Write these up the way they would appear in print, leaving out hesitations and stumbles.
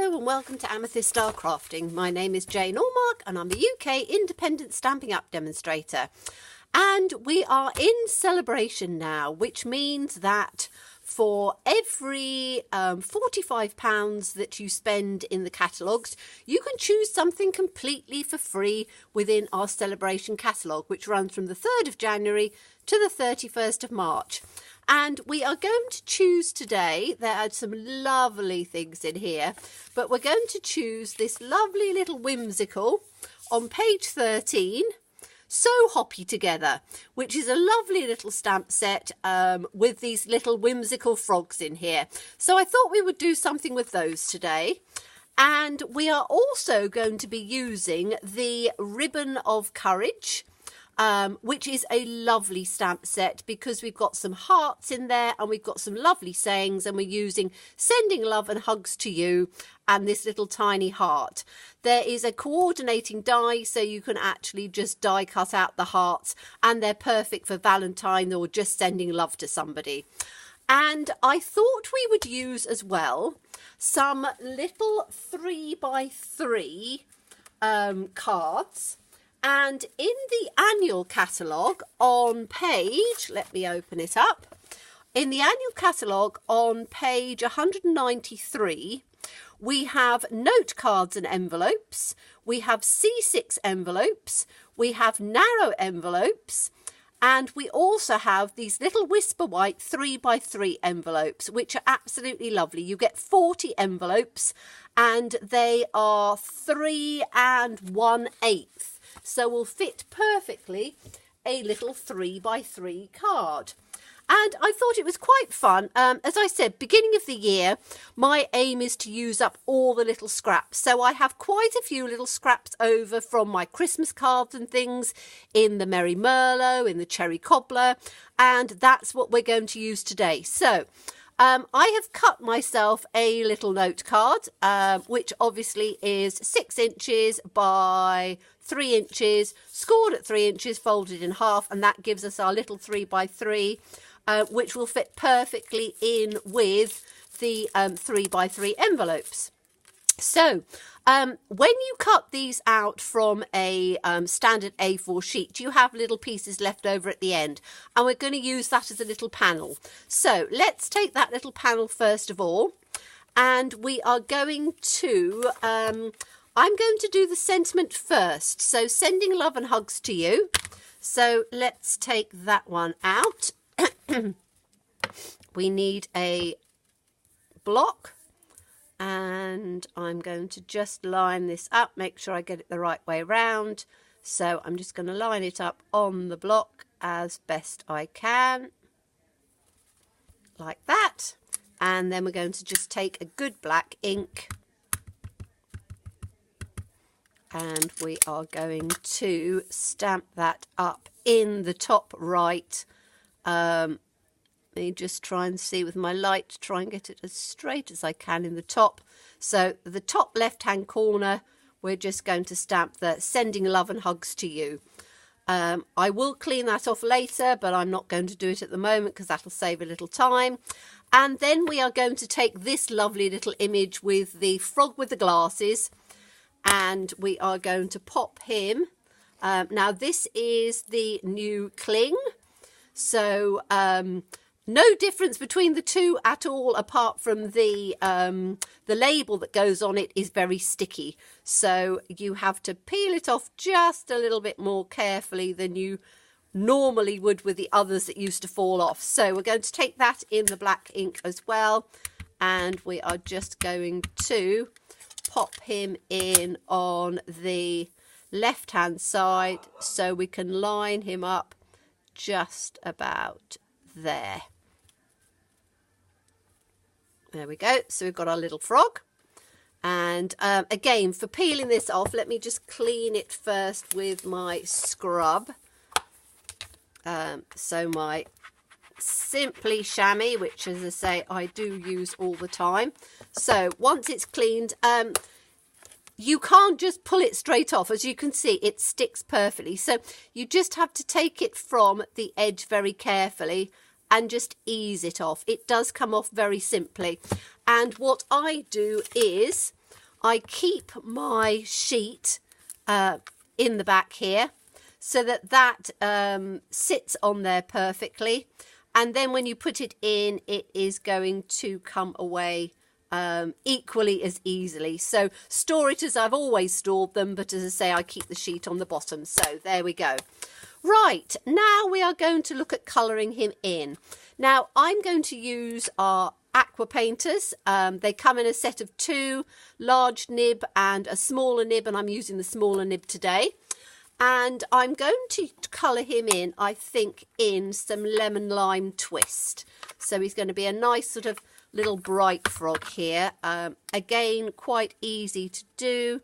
Hello and welcome to Amethyst Style Crafting. My name is Jane Allmark and I'm a UK independent Stampin' Up demonstrator. And we are in Sale-a-bration now, which means that for every £45 that you spend in the catalogues, you can choose something completely for free within our Sale-a-bration catalogue, which runs from the 3rd of January to the 31st of March. And we are going to choose today, there are some lovely things in here, but we're going to choose this lovely little whimsical on page 13, So Hoppy Together, which is a lovely little stamp set with these little whimsical frogs in here. So I thought we would do something with those today. And we are also going to be using the Ribbon of Courage, which is a lovely stamp set because we've got some hearts in there and we've got some lovely sayings, and we're using sending love and hugs to you and this little tiny heart. There is a coordinating die, so you can actually just die cut out the hearts, and they're perfect for Valentine or just sending love to somebody. And I thought we would use as well some little 3x3 cards. And in the annual catalogue on page, let me open it up. In the annual catalogue on page 193, we have note cards and envelopes. We have C6 envelopes. We have narrow envelopes. And we also have these little Whisper White 3x3 envelopes, which are absolutely lovely. You get 40 envelopes and they are 3 1/8. So will fit perfectly a little 3x3 card. And I thought it was quite fun. As I said, beginning of the year, my aim is to use up all the little scraps. So I have quite a few little scraps over from my Christmas cards and things in the Merry Merlot, in the Cherry Cobbler. And that's what we're going to use today. So I have cut myself a little note card, which obviously is 6 inches by 3 inches, scored at 3 inches, folded in half, and that gives us our little 3x3, which will fit perfectly in with the 3x3 envelopes. So when you cut these out from a standard A4 sheet, you have little pieces left over at the end, and we're going to use that as a little panel. So let's take that little panel first of all, and we are going to I'm going to do the sentiment first. So sending love and hugs to you. So let's take that one out. We need a block, and I'm going to just line this up, make sure I get it the right way round. So I'm just going to line it up on the block as best I can, like that. And then we're going to just take a good black ink, and we are going to stamp that up in the top right. Let me just try and see with my light, try and get it as straight as I can in the top. So the top left hand corner, we're just going to stamp the sending love and hugs to you. I will clean that off later, but I'm not going to do it at the moment because that'll save a little time. And then we are going to take this lovely little image with the frog with the glasses, and we are going to pop him. Now this is the new cling, so no difference between the two at all, apart from the label that goes on it is very sticky, so you have to peel it off just a little bit more carefully than you normally would with the others that used to fall off. So we're going to take that in the black ink as well, and we are just going to pop him in on the left hand side so we can line him up just about there. There we go. So we've got our little frog. And again, for peeling this off, let me just clean it first with my scrub. So my Simply Chamois, which, as I say, I do use all the time. So once it's cleaned, you can't just pull it straight off. As you can see, it sticks perfectly. So you just have to take it from the edge very carefully and just ease it off. It does come off very simply. And what I do is I keep my sheet in the back here so that that sits on there perfectly. And then when you put it in, it is going to come away equally as easily. So store it as I've always stored them, but as I say, I keep the sheet on the bottom. So there we go. Right, now we are going to look at colouring him in. Now I'm going to use our aqua painters. They come in a set of 2, large nib and a smaller nib, and I'm using the smaller nib today. And I'm going to colour him in, I think, in some lemon lime twist. So he's going to be a nice sort of little bright frog here. Again, quite easy to do.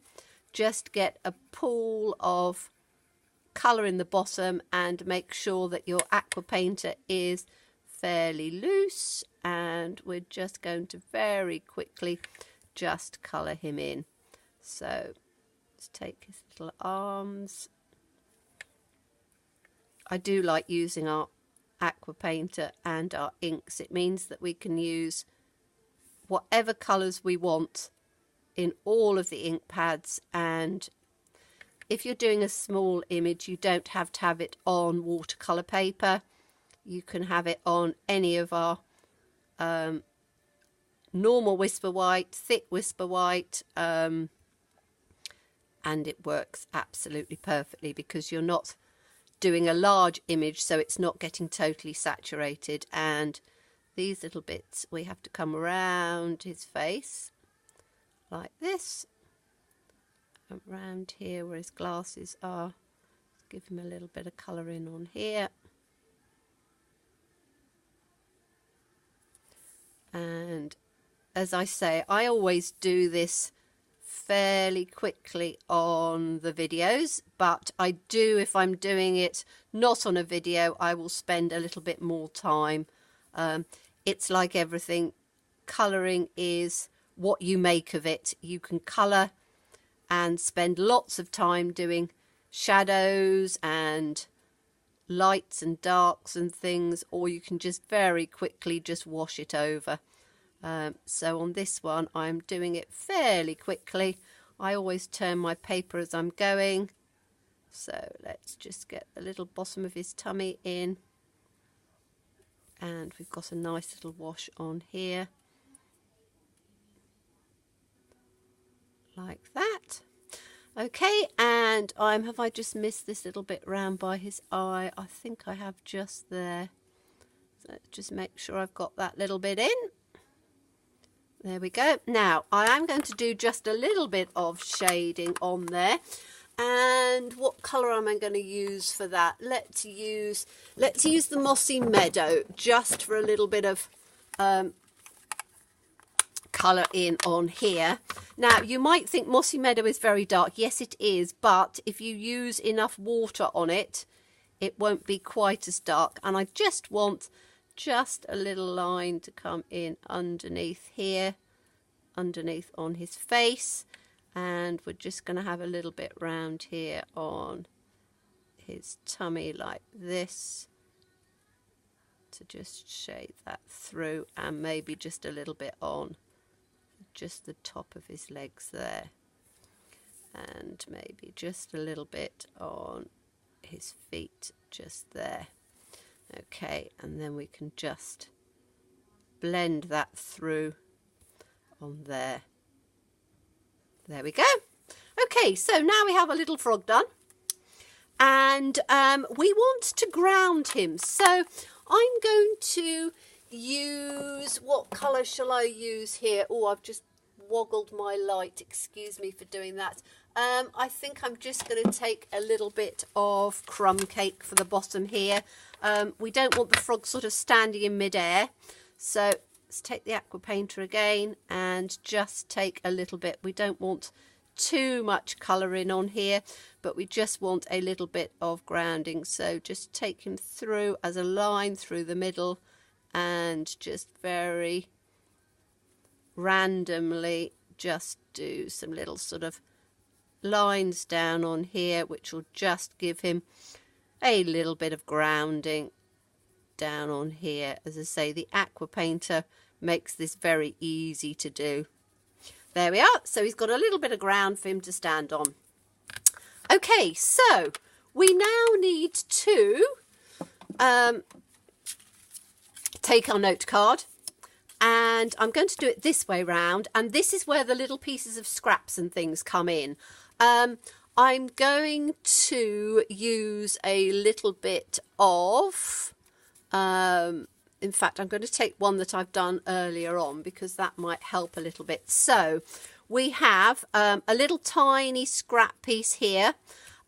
Just get a pool of colour in the bottom and make sure that your aqua painter is fairly loose, and we're just going to very quickly just colour him in. So let's take his little arms. I do like using our aqua painter and our inks. It means that we can use whatever colours we want in all of the ink pads, and if you're doing a small image, you don't have to have it on watercolour paper. You can have it on any of our normal Whisper White, thick Whisper White, and it works absolutely perfectly because you're not doing a large image, so it's not getting totally saturated. And these little bits, we have to come around his face like this. Around here where his glasses are. Let's give him a little bit of colour in on here. And as I say, I always do this fairly quickly on the videos, but I do, if I'm doing it not on a video, I will spend a little bit more time. It's like everything, colouring is what you make of it. You can colour and spend lots of time doing shadows and lights and darks and things, or you can just very quickly just wash it over. So on this one I'm doing it fairly quickly. I always turn my paper as I'm going. So let's just get the little bottom of his tummy in, and we've got a nice little wash on here. Like that. Okay, and have I just missed this little bit round by his eye? I think I have just there. So let's just make sure I've got that little bit in. There we go. Now I am going to do just a little bit of shading on there. And what colour am I going to use for that? Let's use the Mossy Meadow just for a little bit of colour in on here. Now you might think Mossy Meadow is very dark. Yes, it is, but if you use enough water on it, it won't be quite as dark. And I just want just a little line to come in underneath here, underneath on his face, and we're just going to have a little bit round here on his tummy like this to just shade that through, and maybe just a little bit on just the top of his legs there, and maybe just a little bit on his feet just there. Okay, and then we can just blend that through on there. There we go. Okay, so now we have a little frog done, and we want to ground him. So I'm going to use, what colour shall I use here? Oh, I've just woggled my light. Excuse me for doing that. I think I'm just going to take a little bit of crumb cake for the bottom here. We don't want the frog sort of standing in midair, so let's take the aqua painter again and just take a little bit. We don't want too much colour in on here, but we just want a little bit of grounding. So just take him through as a line through the middle, and just very randomly just do some little sort of lines down on here, which will just give him a little bit of grounding down on here. As I say, the aqua painter makes this very easy to do. There we are. So he's got a little bit of ground for him to stand on. Okay, so we now need to take our note card, and I'm going to do it this way round, and this is where the little pieces of scraps and things come in. I'm going to use a little bit of, in fact, I'm going to take one that I've done earlier on because that might help a little bit. So we have a little tiny scrap piece here.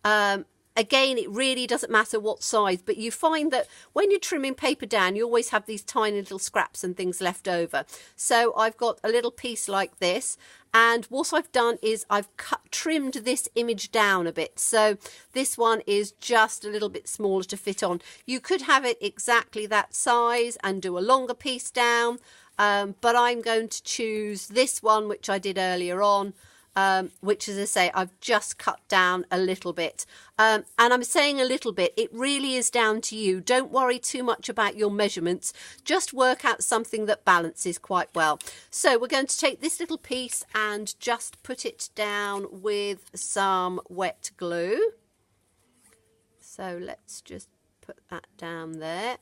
Again, it really doesn't matter what size, but you find that when you're trimming paper down, you always have these tiny little scraps and things left over. So I've got a little piece like this, and what I've done is I've trimmed this image down a bit. So this one is just a little bit smaller to fit on. You could have it exactly that size and do a longer piece down, but I'm going to choose this one, which I did earlier on. Which, as I say, I've just cut down a little bit. And I'm saying a little bit, it really is down to you. Don't worry too much about your measurements. Just work out something that balances quite well. So we're going to take this little piece and just put it down with some wet glue. So let's just put that down there.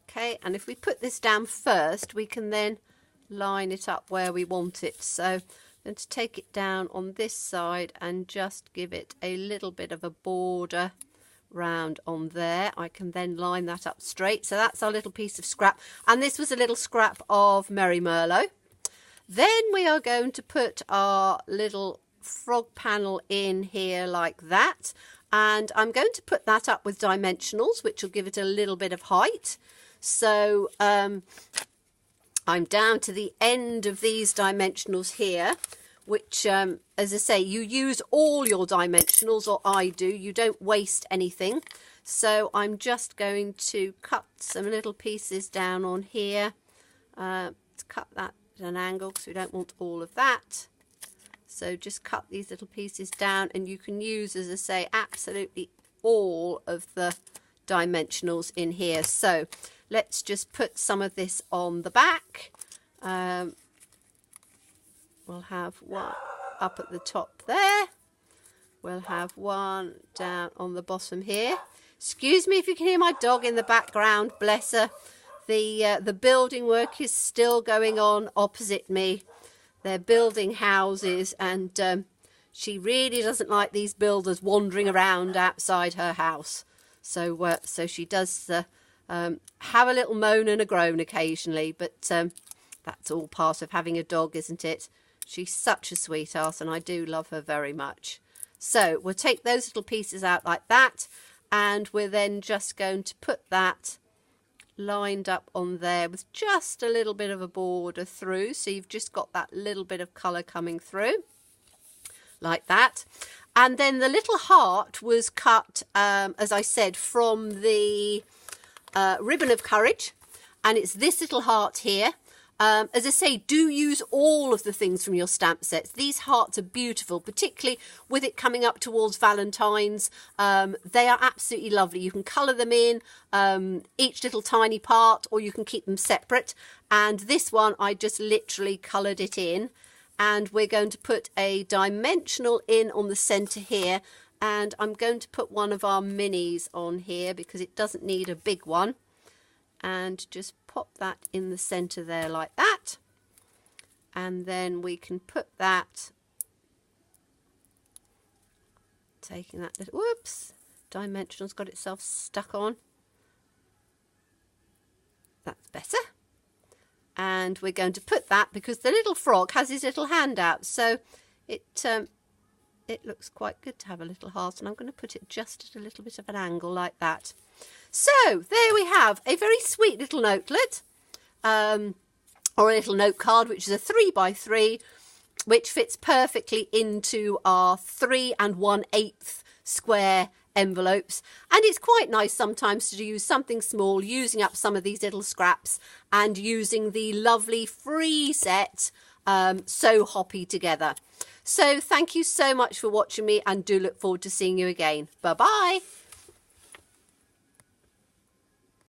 Okay, and if we put this down first, we can then line it up where we want it. So I'm going to take it down on this side and just give it a little bit of a border round on there. I can then line that up straight. So that's our little piece of scrap, and this was a little scrap of Merry Merlot. Then we are going to put our little frog panel in here like that, and I'm going to put that up with dimensionals, which will give it a little bit of height. So I'm down to the end of these dimensionals here, which, as I say, you use all your dimensionals, or I do. You don't waste anything. So I'm just going to cut some little pieces down on here. Let's cut that at an angle because we don't want all of that. So just cut these little pieces down, and you can use, as I say, absolutely all of the dimensionals in here. So let's just put some of this on the back. We'll have one up at the top there. We'll have one down on the bottom here. Excuse me if you can hear my dog in the background, bless her. The building work is still going on opposite me. They're building houses, and she really doesn't like these builders wandering around outside her house. So she does have a little moan and a groan occasionally, but that's all part of having a dog, isn't it? She's such a sweetheart, and I do love her very much. So we'll take those little pieces out like that, and we're then just going to put that lined up on there with just a little bit of a border through, so you've just got that little bit of colour coming through like that. And then the little heart was cut, as I said, from the Ribbon of Courage, and it's this little heart here. As I say, do use all of the things from your stamp sets. These hearts are beautiful, particularly with it coming up towards Valentine's. They are absolutely lovely. You can colour them in, each little tiny part, or you can keep them separate. And this one, I just literally coloured it in. And we're going to put a dimensional in on the centre here. And I'm going to put one of our minis on here because it doesn't need a big one. And just pop that in the centre there like that. And then we can put that, taking that little, whoops, dimensional's got itself stuck on. That's better. And we're going to put that, because the little frog has his little hand out, so it looks quite good to have a little heart, and I'm going to put it just at a little bit of an angle like that. So there we have a very sweet little notelet, or a little note card, which is a 3x3, which fits perfectly into our 3 1/8 square envelopes. And it's quite nice sometimes to use something small, using up some of these little scraps and using the lovely free set So Hoppy Together. So thank you so much for watching me, and do look forward to seeing you again. Bye bye.